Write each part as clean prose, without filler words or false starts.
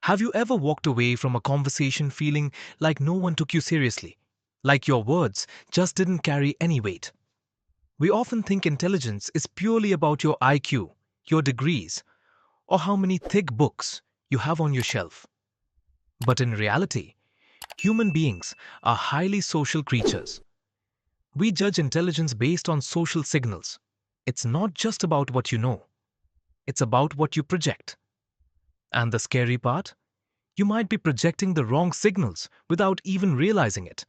Have you ever walked away from a conversation feeling like no one took you seriously? Like your words just didn't carry any weight? We often think intelligence is purely about your IQ, your degrees, or how many thick books you have on your shelf. But in reality, human beings are highly social creatures. We judge intelligence based on social signals. It's not just about what you know, it's about what you project. And the scary part? You might be projecting the wrong signals without even realizing it.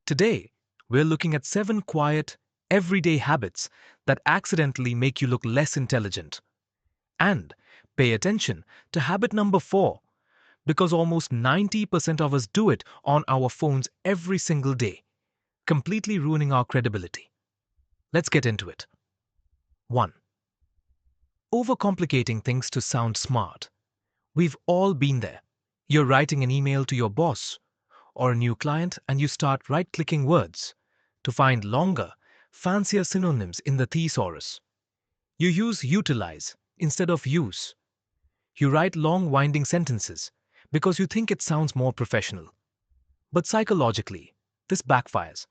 Today, we're looking at 7 quiet, everyday habits that accidentally make you look less intelligent. And pay attention to habit number 4, because almost 90% of us do it on our phones every single day, completely ruining our credibility. Let's get into it. 1. Overcomplicating things to sound smart. We've all been there. You're writing an email to your boss or a new client and you start right-clicking words to find longer, fancier synonyms in the thesaurus. You use utilize instead of use. You write long, winding sentences because you think it sounds more professional. But psychologically, this backfires.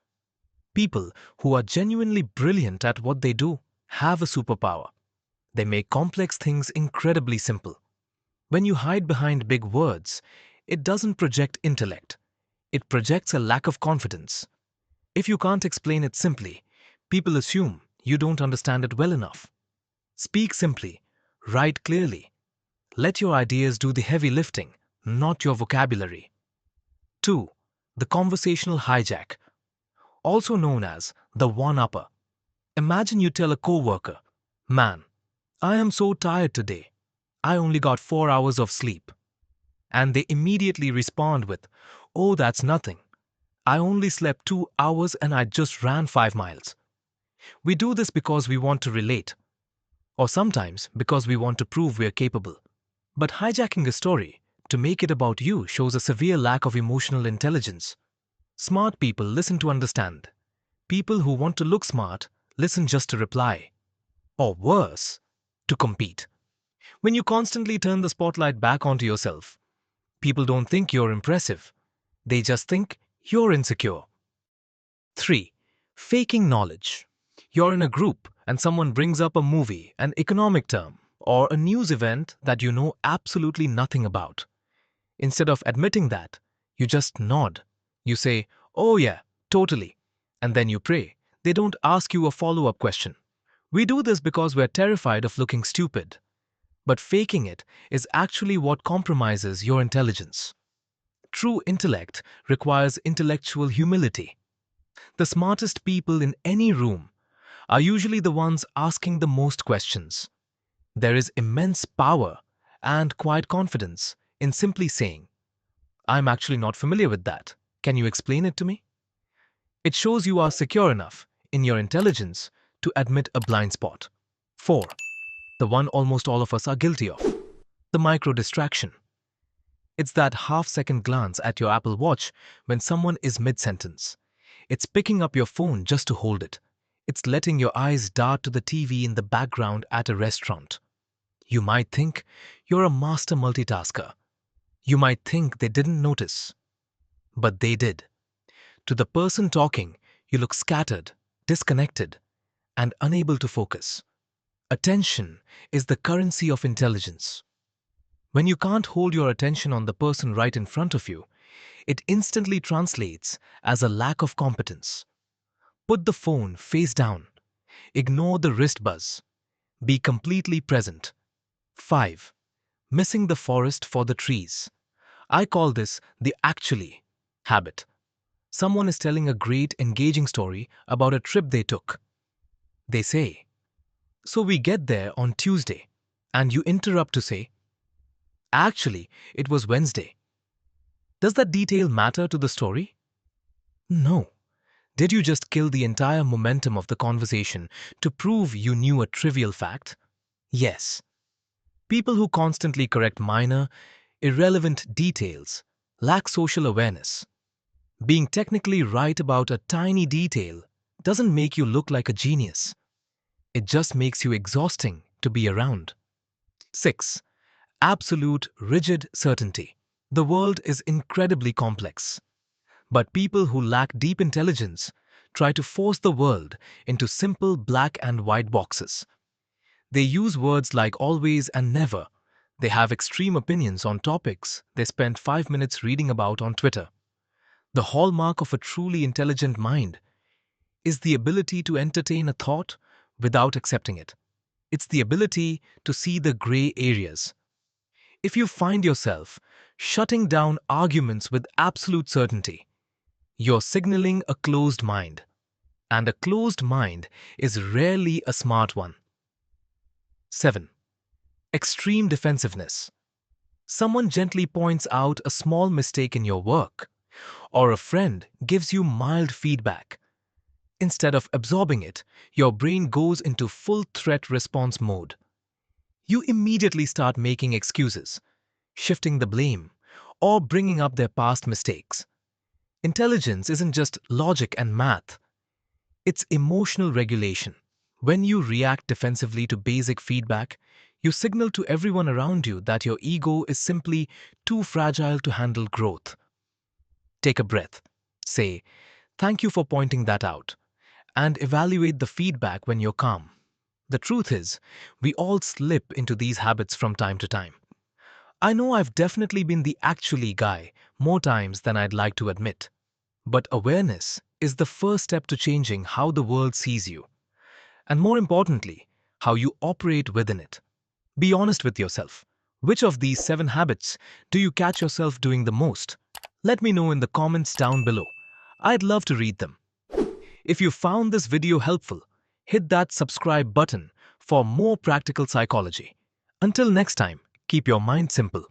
People who are genuinely brilliant at what they do have a superpower. They make complex things incredibly simple. When you hide behind big words, it doesn't project intellect. It projects a lack of confidence. If you can't explain it simply, people assume you don't understand it well enough. Speak simply, write clearly. Let your ideas do the heavy lifting, not your vocabulary. 2. The conversational hijack, also known as the one-upper. Imagine you tell a coworker, "Man, I am so tired today. I only got 4 hours of sleep." And they immediately respond with, "Oh, that's nothing. I only slept 2 hours and I just ran 5 miles." We do this because we want to relate, or sometimes because we want to prove we're capable. But hijacking a story to make it about you shows a severe lack of emotional intelligence. Smart people listen to understand. People who want to look smart listen just to reply. Or worse, to compete. When you constantly turn the spotlight back onto yourself, people don't think you're impressive. They just think you're insecure. 3. Faking knowledge. You're in a group and someone brings up a movie, an economic term, or a news event that you know absolutely nothing about. Instead of admitting that, you just nod. You say, "Oh yeah, totally." And then you pray they don't ask you a follow-up question. We do this because we're terrified of looking stupid. But faking it is actually what compromises your intelligence. True intellect requires intellectual humility. The smartest people in any room are usually the ones asking the most questions. There is immense power and quiet confidence in simply saying, "I'm actually not familiar with that. Can you explain it to me?" It shows you are secure enough in your intelligence to admit a blind spot. 4. The one almost all of us are guilty of. The micro distraction. It's that half-second glance at your Apple Watch when someone is mid-sentence. It's picking up your phone just to hold it. It's letting your eyes dart to the TV in the background at a restaurant. You might think you're a master multitasker. You might think they didn't notice. But they did. To the person talking, you look scattered, disconnected, and unable to focus. Attention is the currency of intelligence. When you can't hold your attention on the person right in front of you, it instantly translates as a lack of competence. Put the phone face down. Ignore the wrist buzz. Be completely present. 5. Missing the forest for the trees. I call this the actually habit. Someone is telling a great, engaging story about a trip they took. They say, "So we get there on Tuesday," and you interrupt to say, "Actually, it was Wednesday." Does that detail matter to the story? No. Did you just kill the entire momentum of the conversation to prove you knew a trivial fact? Yes. People who constantly correct minor, irrelevant details lack social awareness. Being technically right about a tiny detail doesn't make you look like a genius. It just makes you exhausting to be around. 6. absolute, rigid certainty. The world is incredibly complex, but people who lack deep intelligence try to force the world into simple black and white boxes. They use words like always and never. They have extreme opinions on topics they spend 5 minutes reading about on Twitter. The hallmark of a truly intelligent mind is the ability to entertain a thought without accepting it. It's the ability to see the gray areas. If you find yourself shutting down arguments with absolute certainty, you're signaling a closed mind. And a closed mind is rarely a smart one. 7. Extreme defensiveness. Someone gently points out a small mistake in your work, or a friend gives you mild feedback. Instead of absorbing it, your brain goes into full threat response mode. You immediately start making excuses, shifting the blame, or bringing up their past mistakes. Intelligence isn't just logic and math, it's emotional regulation. When you react defensively to basic feedback, you signal to everyone around you that your ego is simply too fragile to handle growth. Take a breath. Say, "Thank you for pointing that out," and evaluate the feedback when you're calm. The truth is, we all slip into these habits from time to time. I know I've definitely been the actually guy more times than I'd like to admit. But awareness is the first step to changing how the world sees you, and more importantly, how you operate within it. Be honest with yourself. Which of these 7 habits do you catch yourself doing the most? Let me know in the comments down below. I'd love to read them. If you found this video helpful, hit that subscribe button for more practical psychology. Until next time, keep your mind simple.